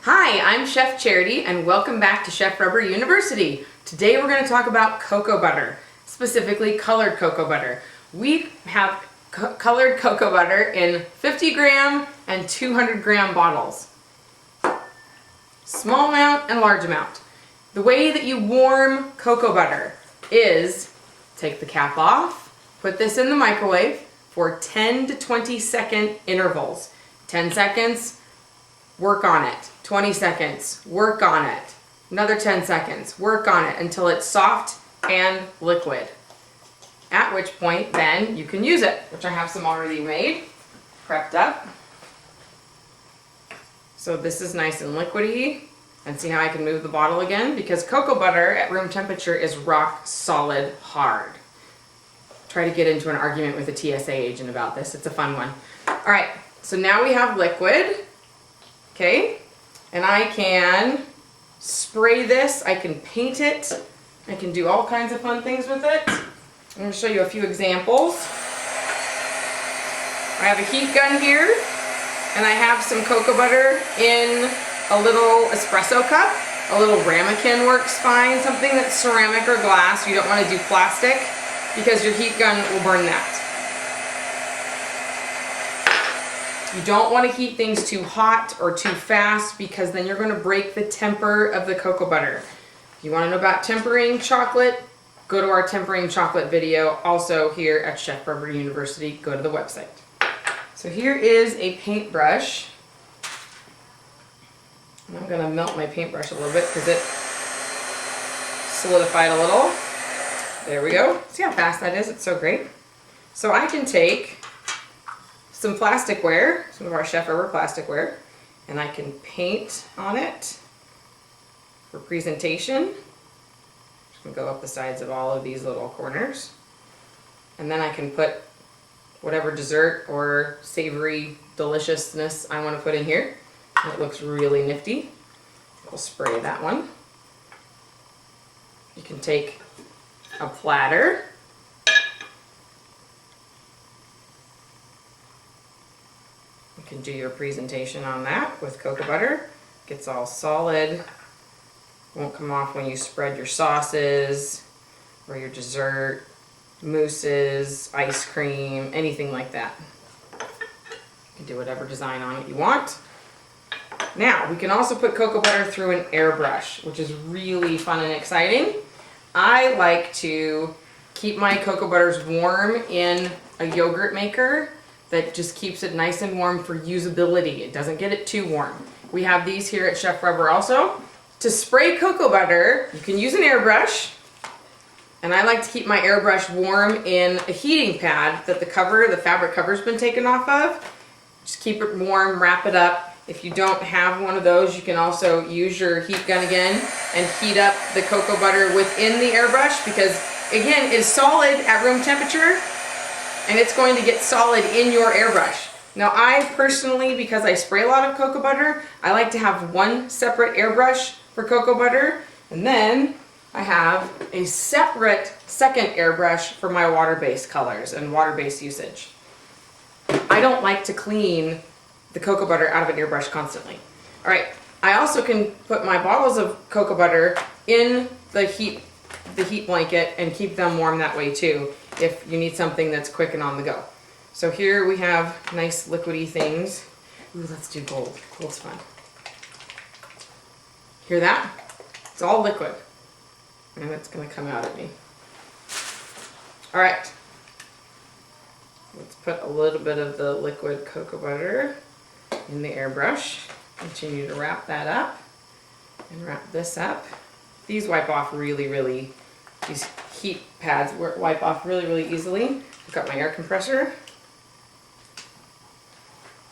Hi, I'm Chef Charity and welcome back to Chef Rubber University. Today we're going to talk about cocoa butter, specifically colored cocoa butter. We have colored cocoa butter in 50 gram and 200 gram bottles. Small amount and large amount. The way that you warm cocoa butter is take the cap off, put this in the microwave for 10 to 20 second intervals. 10 seconds, work on it. 20 seconds, work on it. Another 10 seconds, work on it until it's soft and liquid. At which point then you can use it, which I have some already made, prepped up. So this is nice and liquidy. And see how I can move the bottle again? Because cocoa butter at room temperature is rock solid hard. Try to get into an argument with a TSA agent about this. It's a fun one. All right, so now we have liquid. Okay, and I can spray this, I can paint it, I can do all kinds of fun things with it. I'm going to show you a few examples. I have a heat gun here, and I have some cocoa butter in a little espresso cup. A little ramekin works fine, something that's ceramic or glass. You don't want to do plastic because your heat gun will burn that. You don't want to heat things too hot or too fast because then you're going to break the temper of the cocoa butter. If you want to know about tempering chocolate, go to our tempering chocolate video, also here at Chef Rubber University. Go to the website. So here is a paintbrush. I'm going to melt my paintbrush a little bit because it solidified a little. There we go. See how fast that is? It's so great. So I can take some plasticware, some of our Chef Rubber plasticware, and I can paint on it for presentation. Just going to go up the sides of all of these little corners. And then I can put whatever dessert or savory deliciousness I want to put in here. And it looks really nifty. We'll spray that one. You can take a platter. You can do your presentation on that with cocoa butter. Gets all solid. Won't come off when you spread your sauces or your dessert, mousses, ice cream, anything like that. You can do whatever design on it you want. Now, we can also put cocoa butter through an airbrush, which is really fun and exciting. I like to keep my cocoa butters warm in a yogurt maker that just keeps it nice and warm for usability. It doesn't get it too warm. We have these here at Chef Rubber also. To spray cocoa butter, you can use an airbrush. And I like to keep my airbrush warm in a heating pad that the fabric cover's been taken off of. Just keep it warm, wrap it up. If you don't have one of those, you can also use your heat gun again and heat up the cocoa butter within the airbrush because, again, it's solid at room temperature and it's going to get solid in your airbrush. Now, I personally, because I spray a lot of cocoa butter, I like to have one separate airbrush for cocoa butter, and then I have a separate second airbrush for my water-based colors and water-based usage. I don't like to clean the cocoa butter out of an airbrush constantly. All right, I also can put my bottles of cocoa butter in the heat blanket and keep them warm that way too if you need something that's quick and on the go. So here we have nice liquidy things. Ooh, let's do gold. Gold's fun. Hear that? It's all liquid. And it's gonna come out at me. All right. Let's put a little bit of the liquid cocoa butter in the airbrush. Continue to wrap that up and wrap this up. These wipe off really, these heat pads wipe off really easily. I've got my air compressor.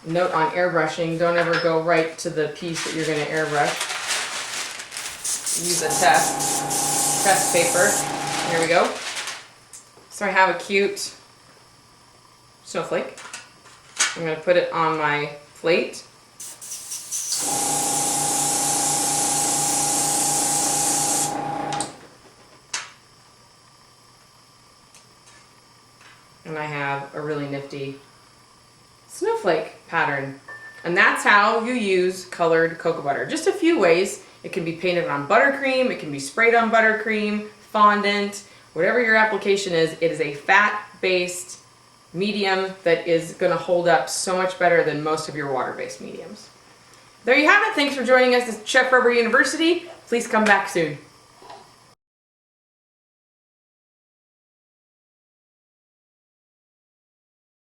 Note on airbrushing, don't ever go right to the piece that you're going to airbrush. Use a test paper. Here we go. So I have a cute snowflake. I'm going to put it on my plate. And I have a really nifty snowflake pattern And that's how you use colored cocoa butter. Just a few ways. It can be painted on buttercream, it can be sprayed on buttercream, fondant, whatever your application is. It is a fat-based medium that is going to hold up so much better than most of your water-based mediums. There you have it. Thanks for joining us at Chef Rubber University. Please come back soon.